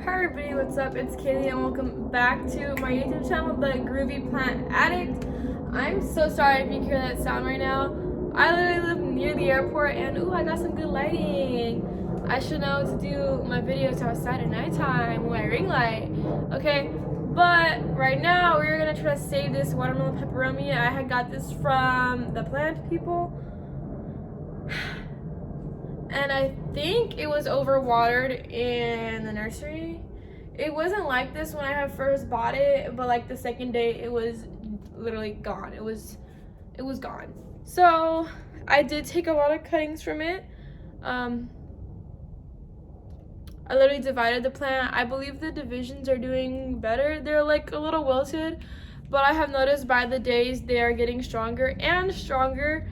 Hi everybody, what's up? It's Kaylee and welcome back to my YouTube channel, The Groovy Plant Addict. I'm so sorry if you hear that sound right now. I literally live near the airport and ooh, I got some good lighting. I should know to do my videos outside at nighttime with my ring light. Okay, but right now we're gonna try to save this watermelon peperomia. I had got this from the plant people. And I think it was overwatered in the nursery. It wasn't like this when I had first bought it, but like the second day it was literally gone. It was gone. So I did take a lot of cuttings from it. I literally divided the plant. I believe the divisions are doing better. They're like a little wilted, but I have noticed by the days they are getting stronger and stronger.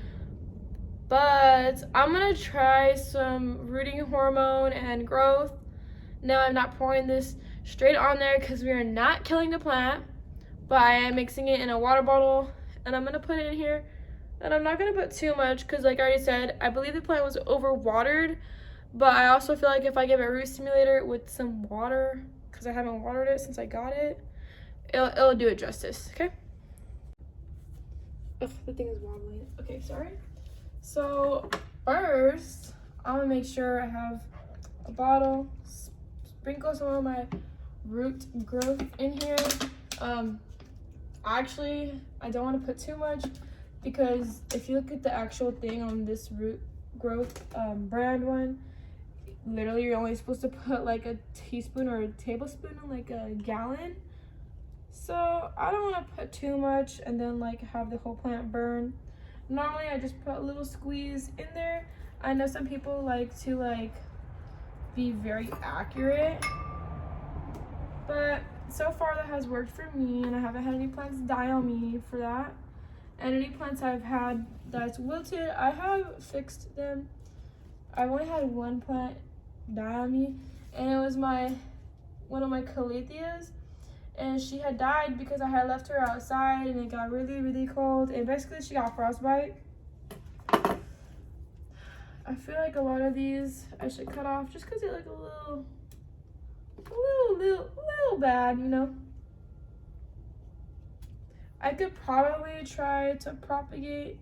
But I'm gonna try some rooting hormone and growth. No, I'm not pouring this straight on there because we are not killing the plant, but I am mixing it in a water bottle and I'm gonna put it in here. And I'm not gonna put too much because like I already said, I believe the plant was overwatered, but I also feel like if I give it a root stimulator with some water, because I haven't watered it since I got it, it'll do it justice, okay? Ugh, the thing is wobbling. Okay, sorry. So first, I'm gonna make sure I have a bottle, sprinkle some of my root growth in here. Actually, I don't want to put too much because if you look at the actual thing on this root growth brand one, literally you're only supposed to put like a teaspoon or a tablespoon in like a gallon. So I don't want to put too much and then like have the whole plant burn. Normally I just put a little squeeze in there. I know some people like to like be very accurate, but so far that has worked for me and I haven't had any plants die on me for that. And any plants I've had that's wilted, I have fixed them. I've only had one plant die on me and it was one of my calatheas. And she had died because I had left her outside and it got really, really cold. And basically she got frostbite. I feel like a lot of these I should cut off just because they look a little bad, you know. I could probably try to propagate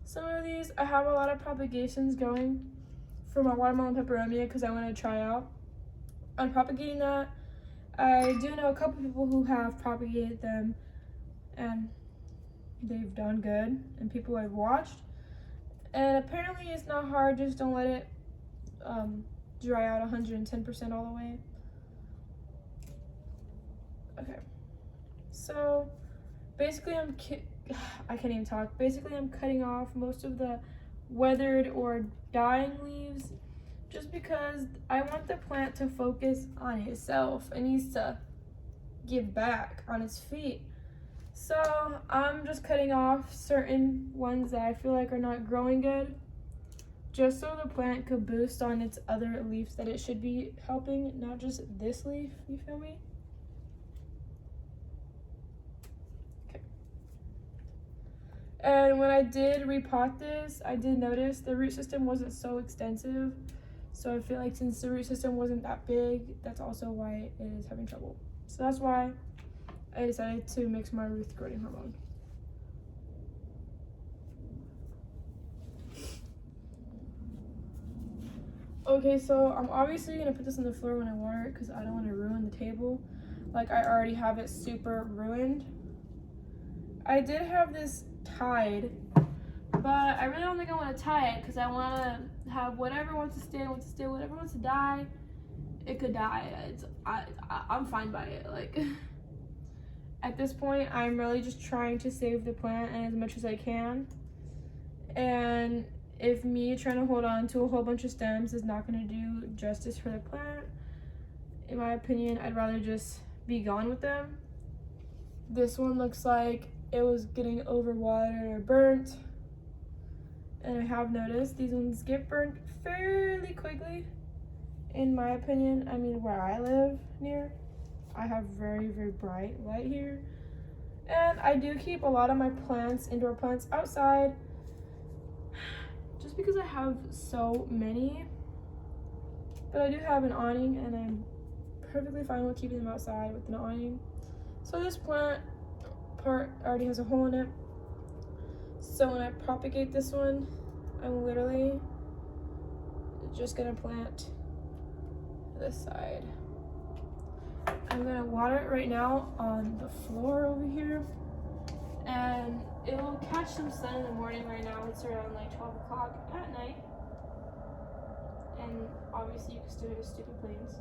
some of these. I have a lot of propagations going for my watermelon peperomia because I want to try out on propagating that. I do know a couple people who have propagated them and they've done good and people I've watched. And apparently it's not hard, just don't let it dry out 110% all the way. Okay, so basically I can't even talk. Basically I'm cutting off most of the weathered or dying leaves just because I want the plant to focus on itself. It needs to give back on its feet. So I'm just cutting off certain ones that I feel like are not growing good, just so the plant could boost on its other leaves that it should be helping, not just this leaf, you feel me? Okay. And when I did repot this, I did notice the root system wasn't so extensive. So I feel like since the root system wasn't that big, that's also why it is having trouble. So that's why I decided to mix my root growing hormone. Okay, so I'm obviously gonna put this on the floor when I water it because I don't want to ruin the table. Like I already have it super ruined. I did have this tied, but I really don't think I want to tie it because I want to have whatever wants to stay, whatever wants to die, it could die. I'm fine by it. Like at this point, I'm really just trying to save the plant as much as I can. And if me trying to hold on to a whole bunch of stems is not going to do justice for the plant, in my opinion, I'd rather just be gone with them. This one looks like it was getting overwatered or burnt. And I have noticed these ones get burnt fairly quickly. In my opinion, I mean where I live near, I have very, very bright light here. And I do keep a lot of my plants, indoor plants, outside just because I have so many. But I do have an awning and I'm perfectly fine with keeping them outside with an awning. So this plant part already has a hole in it. So when I propagate this one, I'm literally just gonna plant this side. I'm gonna water it right now on the floor over here, and it will catch some sun in the morning. Right now it's around like 12 o'clock at night, and obviously you can still hear the stupid planes.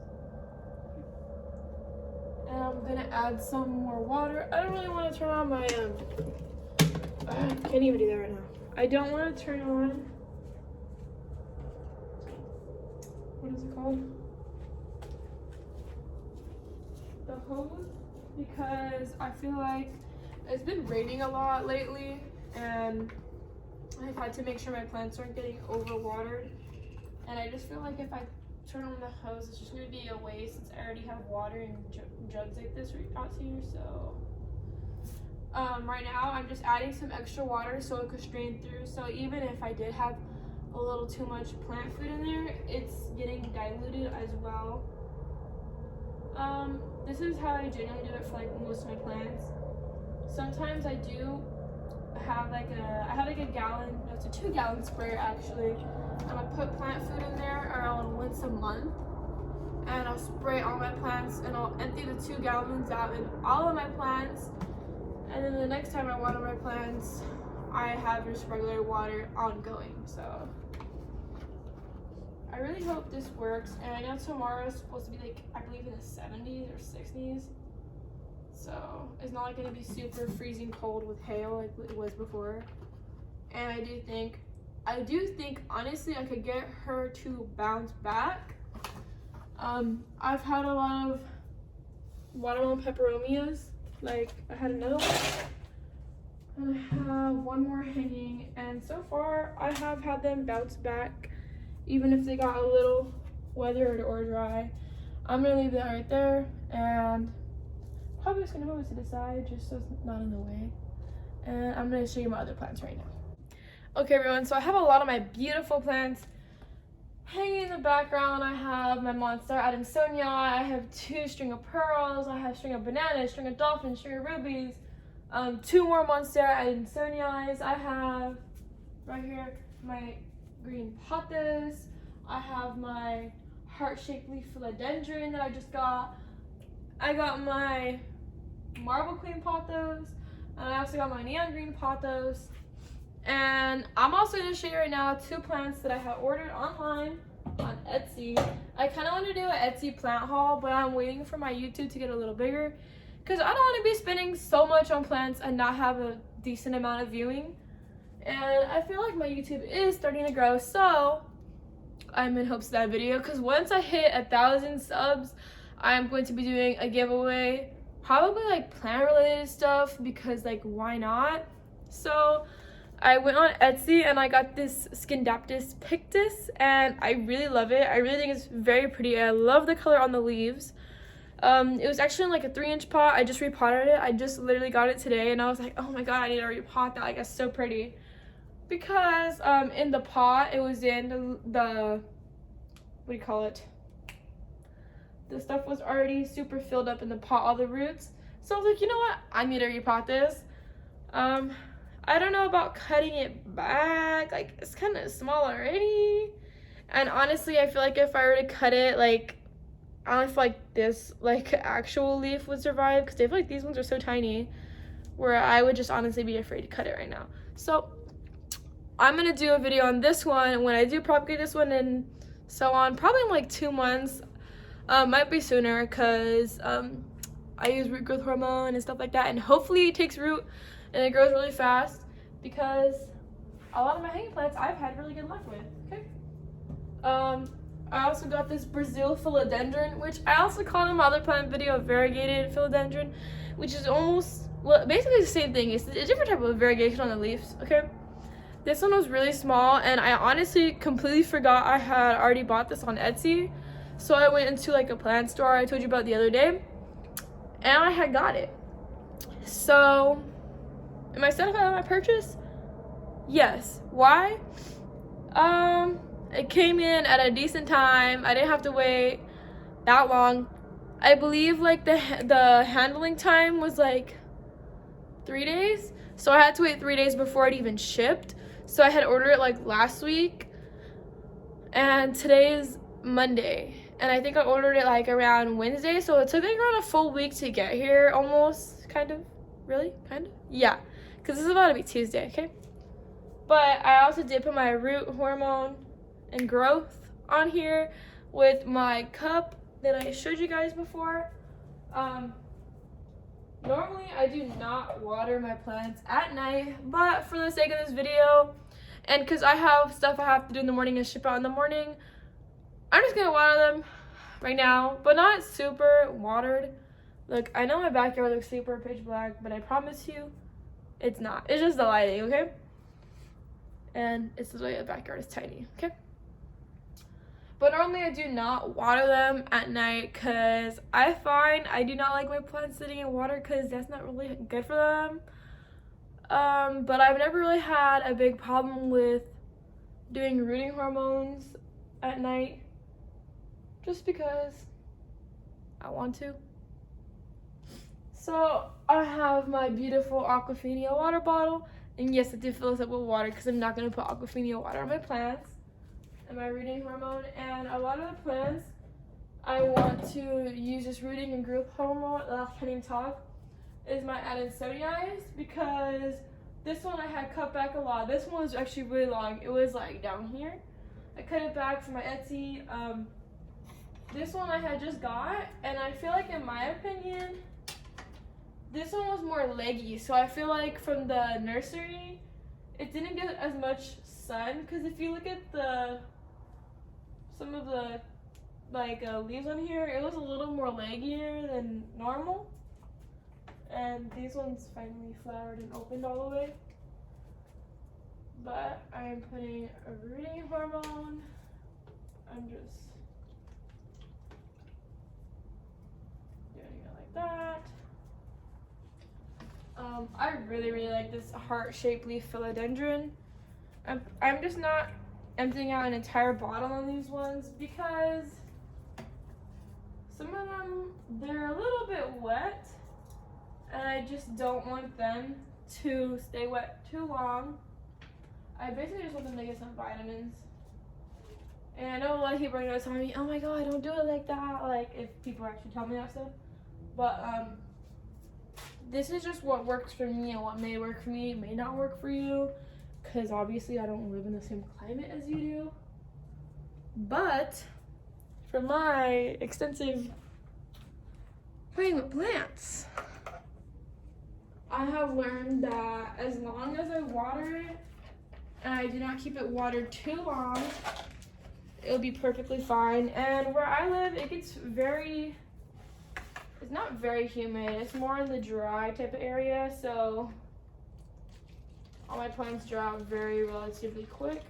And I'm gonna add some more water. I don't really want to turn on my I can't even do that right now. I don't want to turn on, what is it called? The hose, because I feel like it's been raining a lot lately, and I've had to make sure my plants aren't getting overwatered. And I just feel like if I turn on the hose, it's just going to be a waste since I already have water in jugs like this out here. So right now I'm just adding some extra water so it could strain through. So even if I did have a little too much plant food in there, it's getting diluted as well. This is how I generally do it for like most of my plants. Sometimes I do have like a gallon, no, it's a 2-gallon sprayer actually. And I put plant food in there around once a month, and I'll spray all my plants, and I'll empty the 2 gallons out in all of my plants. And then the next time I water my plants, I have just regular water ongoing. So I really hope this works. And I know tomorrow is supposed to be like, I believe in the 70s or 60s. So it's not like gonna be super freezing cold with hail like it was before. And I do think honestly I could get her to bounce back. I've had a lot of watermelon peperomias. Like I had another one, and I have one more hanging, and so far I have had them bounce back even if they got a little weathered or dry. I'm gonna leave that right there, and probably just gonna move it to the side just so it's not in the way. And I'm gonna show you my other plants right now. Okay everyone, so I have a lot of my beautiful plants hanging in the background. I have my Monstera Adamsonia, I have 2 string of pearls, I have string of bananas, string of dolphins, string of rubies, 2 more Monstera Adamsonias. I have right here my green pothos. I have my heart-shaped leaf philodendron that I just got. I got my marble queen pothos, and I also got my neon green pothos. And I'm also going to show you right now 2 plants that I have ordered online on Etsy. I kind of want to do an Etsy plant haul, but I'm waiting for my YouTube to get a little bigger because I don't want to be spending so much on plants and not have a decent amount of viewing. And I feel like my YouTube is starting to grow, so I'm in hopes of that video, because once I hit 1,000 subs, I'm going to be doing a giveaway, probably like plant related stuff, because like why not? So I went on Etsy and I got this Scindaptus pictus, and I really love it. I really think it's very pretty. I love the color on the leaves. It was actually in like a 3-inch pot. I just repotted it. I just literally got it today, and I was like, oh my god, I need to repot that. Like, it's so pretty. Because in the pot, it was in the what do you call it? The stuff was already super filled up in the pot, all the roots. So I was like, you know what? I need to repot this. I don't know about cutting it back. Like, it's kind of small already. And honestly, I feel like if I were to cut it, like, I don't feel like this, like, actual leaf would survive, because I feel like these ones are so tiny, where I would just honestly be afraid to cut it right now. So I'm going to do a video on this one when I do propagate this one and so on, probably in like 2 months. Might be sooner, because I use root growth hormone and stuff like that, and hopefully it takes root and it grows really fast, because a lot of my hanging plants I've had really good luck with. Okay. I also got this Brazil philodendron, which I also called in my other plant video variegated philodendron, which is almost, well, basically the same thing. It's a different type of variegation on the leaves. Okay. This one was really small, and I honestly completely forgot I had already bought this on Etsy. So I went into like a plant store I told you about the other day, and I had got it. So am I satisfied with my purchase? Yes. Why? It came in at a decent time. I didn't have to wait that long. I believe like the handling time was like 3 days. So I had to wait 3 days before it even shipped. So I had ordered it like last week, and today is Monday. And I think I ordered it like around Wednesday. So it took like around a full week to get here, almost, kind of. Really? Kind of? Yeah. Because this is about to be Tuesday, okay? But I also did put my root hormone and growth on here with my cup that I showed you guys before. Normally I do not water my plants at night, but for the sake of this video, and because I have stuff I have to do in the morning and ship out in the morning, I'm just gonna water them right now, but not super watered. Look, I know my backyard looks super pitch black, but I promise you, it's not. It's just the lighting, okay? And it's the way the backyard is tiny, okay? But normally I do not water them at night because I find I do not like my plants sitting in water because that's not really good for them. But I've never really had a big problem with doing rooting hormones at night just because I want to. So I have my beautiful Aquafina water bottle, and yes, I did fill this up with water because I'm not going to put Aquafina water on my plants and my rooting hormone. And a lot of the plants I want to use this rooting and growth hormone, I can't even talk, is my Adansonii, because this one I had cut back a lot. This one was actually really long. It was like down here. I cut it back for my Etsy. This one I had just got, and I feel like, in my opinion, this one was more leggy. So I feel like from the nursery, it didn't get as much sun, because if you look at some of the leaves on here, it was a little more leggier than normal. And these ones finally flowered and opened all the way. But I am putting a rooting hormone. I'm just doing it like that. I really like this heart-shaped leaf philodendron. I'm just not emptying out an entire bottle on these ones because some of them, they're a little bit wet, and I just don't want them to stay wet too long. I basically just want them to get some vitamins. And I know a lot of people are gonna tell me, oh my god, don't do it like that, like if people actually tell me that stuff. But this is just what works for me, and what may work for me may not work for you, because obviously I don't live in the same climate as you do. But from my extensive playing with plants, I have learned that as long as I water it and I do not keep it watered too long, it'll be perfectly fine. And where I live, it gets it's not very humid, it's more in the dry type of area, so all my plants dry out relatively quick.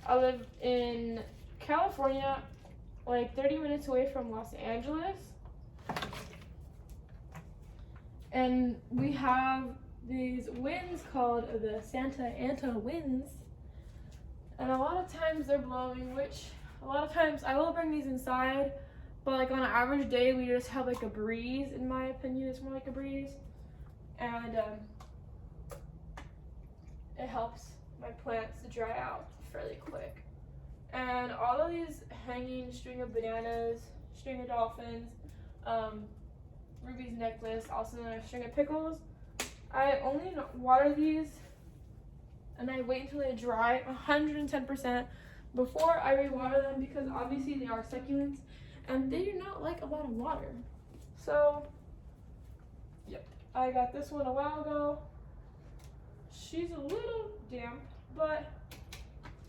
I live in California, like 30 minutes away from Los Angeles, and we have these winds called the Santa Ana winds, and a lot of times they're blowing, which a lot of times I will bring these inside, but like on an average day we just have like a breeze. In my opinion, it's more like a breeze, and it helps my plants to dry out fairly quick. And all of these hanging string of bananas, string of dolphins, Ruby's necklace, also a string of pickles, I only water these and I wait until they dry 110% before I re-water them, because obviously they are succulents and they do not like a lot of water. So, yep, I got this one a while ago. She's a little damp, but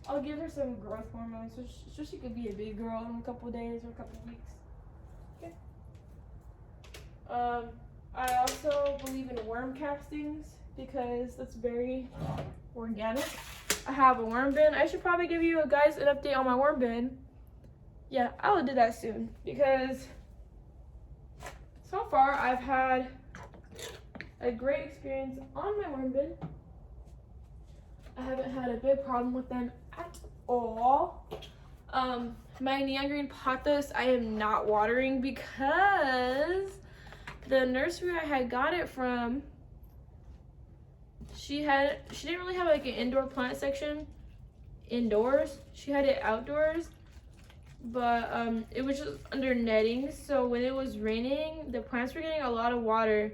I'll give her some growth hormones so she could be a big girl in a couple of days or a couple of weeks. Okay. I also believe in worm castings because that's very organic. I have a worm bin. I should probably give you guys an update on my worm bin. Yeah, I will do that soon, because so far I've had a great experience on my worm bin. I haven't had a big problem with them at all. My neon green pothos I am not watering because the nursery I had got it from, she didn't really have like an indoor plant section indoors. She had it outdoors, but it was just under netting. So when it was raining, the plants were getting a lot of water,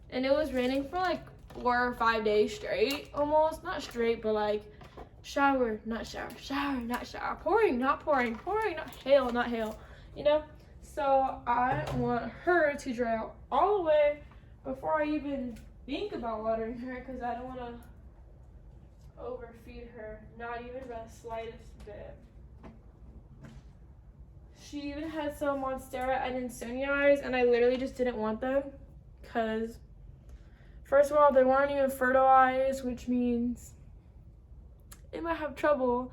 and it was raining for like 4 or 5 days straight, almost not straight, but like shower, not shower, shower, not shower, pouring, not pouring, pouring, not hail, not hail, you know. So I want her to dry out all the way before I even think about watering her, because I don't want to overfeed her, not even the slightest bit. She even had some Monstera and Insonias, and I literally just didn't want them because, first of all, they weren't even fertilized, which means they might have trouble.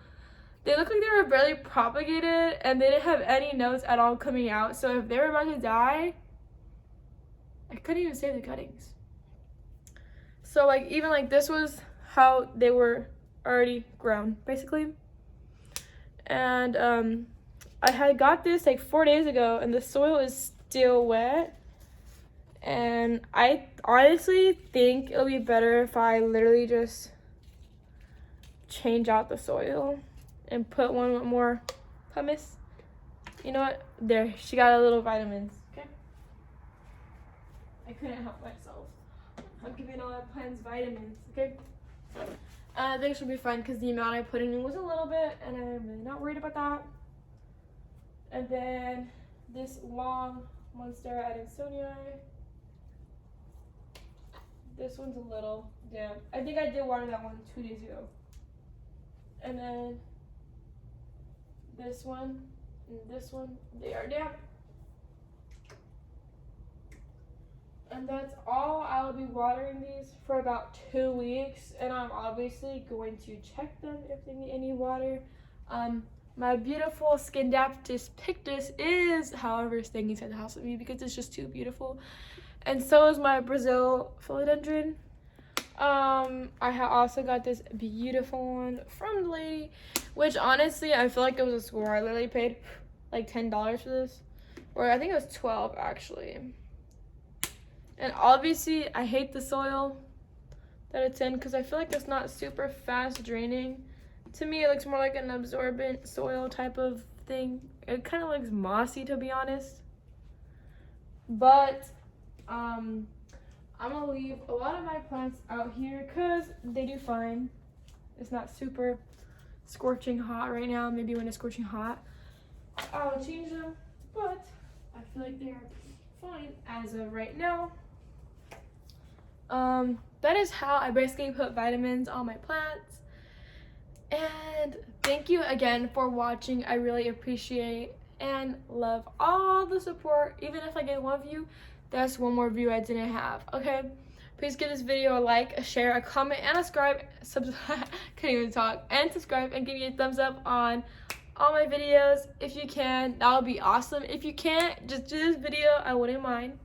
They look like they were barely propagated, and they didn't have any notes at all coming out. So if they were about to die, I couldn't even save the cuttings. So like even like this was how they were already grown, basically. And I had got this like 4 days ago, and the soil is still wet. And I honestly think it'll be better if I literally just change out the soil and put one with more pumice. You know what? There, she got a little vitamins. Okay. I couldn't help myself. I'm giving all my plants vitamins. Okay. I think she'll be fine because the amount I put in was a little bit, and I'm really not worried about that. And then this long Monstera Adansonii. This one's a little damp. I think I did water that one 2 days ago. And then this one and this one, they are damp. And that's all. I'll be watering these for about 2 weeks, and I'm obviously going to check them if they need any water. My beautiful Scindaptus pictus is, however, staying inside the house with me because it's just too beautiful. And so is my Brazil philodendron. I also got this beautiful one from the lady, which honestly, I feel like it was a score. I literally paid like $10 for this, or I think it was 12 actually. And obviously, I hate the soil that it's in because I feel like it's not super fast draining. To me, it looks more like an absorbent soil type of thing. It kind of looks mossy, to be honest. But I'm gonna leave a lot of my plants out here because they do fine. It's not super scorching hot right now. Maybe when it's scorching hot, I'll change them. But I feel like they're fine as of right now. That is how I basically put vitamins on my plants. And thank you again for watching. I really appreciate and love all the support. Even if I get one view, that's one more view I didn't have. Okay, please give this video a like, a share, a comment, and a subscribe. Can't even talk. And subscribe and give me a thumbs up on all my videos if you can. That would be awesome. If you can't, just do this video. I wouldn't mind.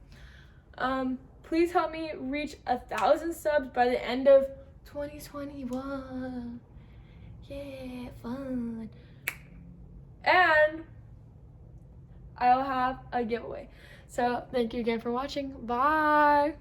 Please help me reach 1,000 subs by the end of 2021. Yeah, fun. And I'll have a giveaway. So thank you again for watching. Bye.